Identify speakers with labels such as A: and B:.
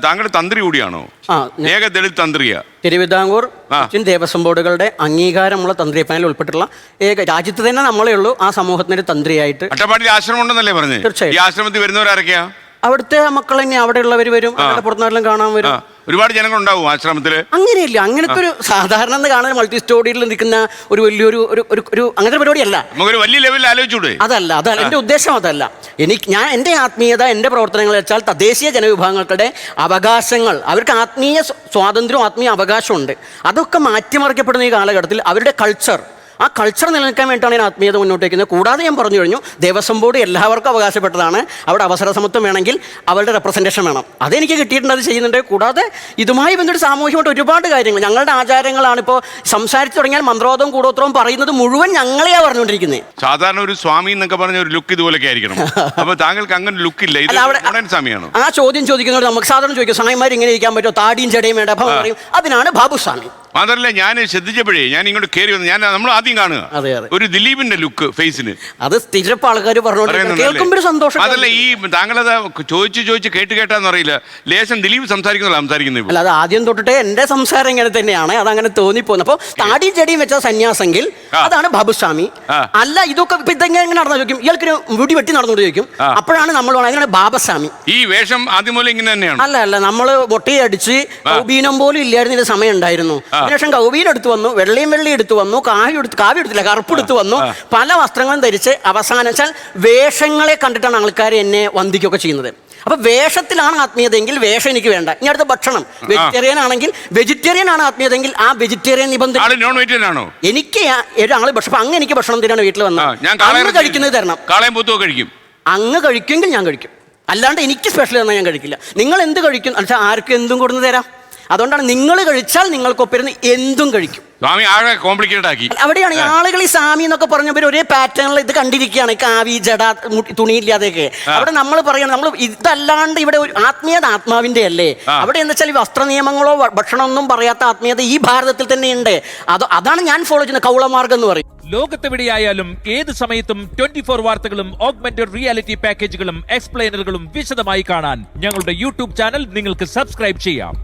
A: താങ്കളുടെ തന്ത്രി കൂടിയാണോ? ഏക ദളിത് തന്ത്രിയ
B: തിരുവിതാംകൂർ കൊച്ചിൻ ദേവസ്വം ബോർഡുകളുടെ അംഗീകാരമുള്ള തന്ത്രി പാനൽ ഉൾപ്പെട്ടിട്ടുള്ള ഏക രാജ്യത്ത് തന്നെ നമ്മളേ ഉള്ളൂ ആ സമൂഹത്തിന്റെ തന്ത്രിയായിട്ട്.
A: അട്ടപ്പാടിയിൽ ആശ്രമം ഉണ്ടെന്നല്ലേ പറഞ്ഞത്?
B: തീർച്ചയായും.
A: ഈ ആശ്രമത്തിൽ വരുന്നവരാരൊക്കെയാ?
B: അവിടുത്തെ മക്കൾ തന്നെ അവിടെയുള്ളവർ വരും, അവരുടെ പുറത്തുനിന്നെല്ലാം കാണാൻ വരും.
A: ഒരുപാട് ജനങ്ങൾ ഉണ്ടാവും ആശ്രമത്തില്? അങ്ങനെയില്ല.
B: അങ്ങനത്തെ ഒരു സാധാരണ കാണാൻ മൾട്ടി സ്റ്റോറിയിൽ നിൽക്കുന്ന ഒരു വലിയൊരു ഒരു അങ്ങനത്തെ പരിപാടിയല്ല.
A: നമുക്കൊരു വലിയ ലെവലിൽ ആലോചിച്ചൂടെ?
B: അതല്ല എന്റെ ഉദ്ദേശം അതല്ല. ഞാൻ എന്റെ ആത്മീയത, എന്റെ പ്രവർത്തനങ്ങൾ വെച്ചാൽ തദ്ദേശീയ ജനവിഭാഗങ്ങളുടെ അവകാശങ്ങൾ, അവർക്ക് ആത്മീയ സ്വാതന്ത്ര്യവും ആത്മീയ അവകാശമുണ്ട്. അതൊക്കെ മാറ്റിമറിക്കപ്പെടുന്ന ഈ കാലഘട്ടത്തിൽ അവരുടെ കൾച്ചർ, ആ കൾച്ചർ നിലനിൽക്കാൻ വേണ്ടിയിട്ടാണ് ഞാൻ ആത്മീയത മുന്നോട്ട് വയ്ക്കുന്നത്. കൂടാതെ ഞാൻ പറഞ്ഞു കഴിഞ്ഞു, ദേവസ്വം ബോർഡ് എല്ലാവർക്കും അവകാശപ്പെട്ടതാണ്. അവിടെ അവസര സമത്വം വേണമെങ്കിൽ അവരുടെ റെപ്രസെൻറ്റേഷൻ വേണം. അതെനിക്ക് കിട്ടിയിട്ടുണ്ട്, അത് ചെയ്യുന്നുണ്ട്. കൂടാതെ ഇതുമായി ബന്ധപ്പെട്ട് സാമൂഹികമായിട്ട് ഒരുപാട് കാര്യങ്ങൾ, ഞങ്ങളുടെ ആചാരങ്ങളാണ്. ഇപ്പോൾ സംസാരിച്ചു തുടങ്ങിയാൽ മന്ത്രോധവും കൂടോത്രവും പറയുന്നത് മുഴുവൻ ഞങ്ങളെയാണ് പറഞ്ഞുകൊണ്ടിരിക്കുന്നത്.
A: സാധാരണ ഒരു സ്വാമി എന്നൊക്കെ പറഞ്ഞ ഒരു ലുക്ക് ഇതുപോലൊക്കെ ആയിരിക്കണം. അപ്പോൾ താങ്കൾക്ക് അങ്ങനെ ലുക്ക് ഇല്ല. സ്വാമിയാണോ?
B: ആ ചോദ്യം ചോദിക്കുന്നവർ നമുക്ക് സാധാരണ ചോദിക്കും, സ്വാമിമാർ ഇങ്ങനെ ഇരിക്കാൻ പറ്റുമോ, താടിയും ചെടയും വേണ്ട അപ്പം പറയും. അതിനാണ് ബാബുസ്വാമി.
A: മാത്രല്ല, ഞാൻ ശ്രദ്ധിച്ചപ്പോഴേ ഞാൻ ഇങ്ങോട്ട് കയറി വന്നു, നമ്മൾ ആദ്യം കാണുക ഒരു ദിലീപിന്റെ ലുക്ക് ഫേസിന്.
B: അത് സ്ഥിരപ്പ ആൾക്കാർ പറഞ്ഞോണ്ടിരിക്കും, സന്തോഷം.
A: അതല്ല, ഈ താങ്കളത് ചോദിച്ച് കേട്ടാന്ന് അറിയില്ല, ലേശം ദിലീപ് സംസാരിക്കുന്നത്.
B: അല്ല, അത് ആദ്യം തൊട്ടിട്ട് എന്റെ സംസാരം ഇങ്ങനെ തന്നെയാണ്, അതങ്ങനെ തോന്നിപ്പോകുന്നത്. അപ്പൊ താടിയും ചെടിയും വെച്ച സന്യാസെങ്കിൽ അതാണ് ബാബുസ്വാമി. അല്ല, ഇതൊക്കെ ഇപ്പൊ ഇതെങ്ങനെ നടന്നു ചോദിക്കും, ഇയാൾക്ക് മുടി വെട്ടി നടന്നോണ്ട് ചോദിക്കും. അപ്പോഴാണ് നമ്മൾ അതിനാണ് ബാബസ്വാമി.
A: ഈ വേഷം ആദ്യം പോലെ ഇങ്ങനെ തന്നെയാണ്?
B: അല്ല, നമ്മള് മൊട്ടയടിച്ച് കൗബീനം പോലും ഇല്ലായിരുന്ന സമയം ഉണ്ടായിരുന്നു. അതിനുശേഷം കൗബീൻ എടുത്തു വന്നു, വെള്ളയും എടുത്തു വന്നു, കാവ്യ എടുത്തില്ല, കറുപ്പെടുത്തു വന്നു, പല വസ്ത്രങ്ങളും ധരിച്ച് അവസാനം വെച്ചാൽ വേഷങ്ങളെ കണ്ടിട്ടാണ് ആൾക്കാർ എന്നെ വന്ദിക്കുകയൊക്കെ ചെയ്യുന്നത്. അപ്പൊ വേഷത്തിലാണ് ആത്മീയതയെങ്കിൽ വേഷം എനിക്ക് വേണ്ട. ഇനി അടുത്ത ഭക്ഷണം വെജിറ്റേറിയൻ ആണെങ്കിൽ വെജിറ്റേറിയൻ ആണ് ആത്മീയതയെങ്കിൽ ആ വെജിറ്റേറിയൻ നിബന്ധന. എനിക്ക് ഒരാള് ഭക്ഷണം അങ്ങ് എനിക്ക് ഭക്ഷണം തരാണ് വീട്ടിൽ വന്നത്, കഴിക്കുന്നത് തരണം. അങ്ങ് കഴിക്കുമെങ്കിൽ ഞാൻ കഴിക്കും, അല്ലാണ്ട് എനിക്ക് സ്പെഷ്യൽ തന്നാൽ ഞാൻ കഴിക്കില്ല. നിങ്ങൾ എന്ത് കഴിക്കും എന്നുവെച്ചാൽ ആർക്കും എന്തും കൊടുന്ന് തരാം. അതുകൊണ്ടാണ് നിങ്ങൾ കഴിച്ചാൽ നിങ്ങൾക്കൊപ്പം എന്തും കഴിക്കും.
A: സ്വാമി ആകെ കോംപ്ലിക്കേറ്റഡ് ആക്കി.
B: അവിടെയാണ് ഈ ആളുകൾ ഈ സ്വാമി എന്നൊക്കെ പറഞ്ഞവർ ഒരേ പാറ്റേണിൽ ഇത് കണ്ടിരിക്കുകയാണ്, കാവി ജട തുണിയില്ലാതെയൊക്കെ. അവിടെ നമ്മൾ പറയണം, നമ്മൾ ഇതല്ലാണ്ട് ഇവിടെ ഒരു ആത്മീയത ആത്മാവിന്റെ അല്ലേ. അവിടെ എന്താ വെച്ചാൽ വസ്ത്ര നിയമങ്ങളോ ഭക്ഷണമൊന്നും പറയാത്ത ആത്മീയത ഈ ഭാരതത്തിൽ തന്നെ ഉണ്ട്. അതാണ് ഞാൻ ഫോളോ ചെയ്യുന്ന കൗളമാർഗം എന്ന് പറയും.
C: ലോകത്തെവിടെയായാലും ഏത് സമയത്തും 24 വാർത്തകളും ഓഗ്മെന്റഡ് റിയാലിറ്റി പാക്കേജുകളും എക്സ്പ്ലെയിനറുകളും വിശദമായി കാണാൻ ഞങ്ങളുടെ യൂട്യൂബ് ചാനൽ നിങ്ങൾക്ക് സബ്സ്ക്രൈബ് ചെയ്യാം.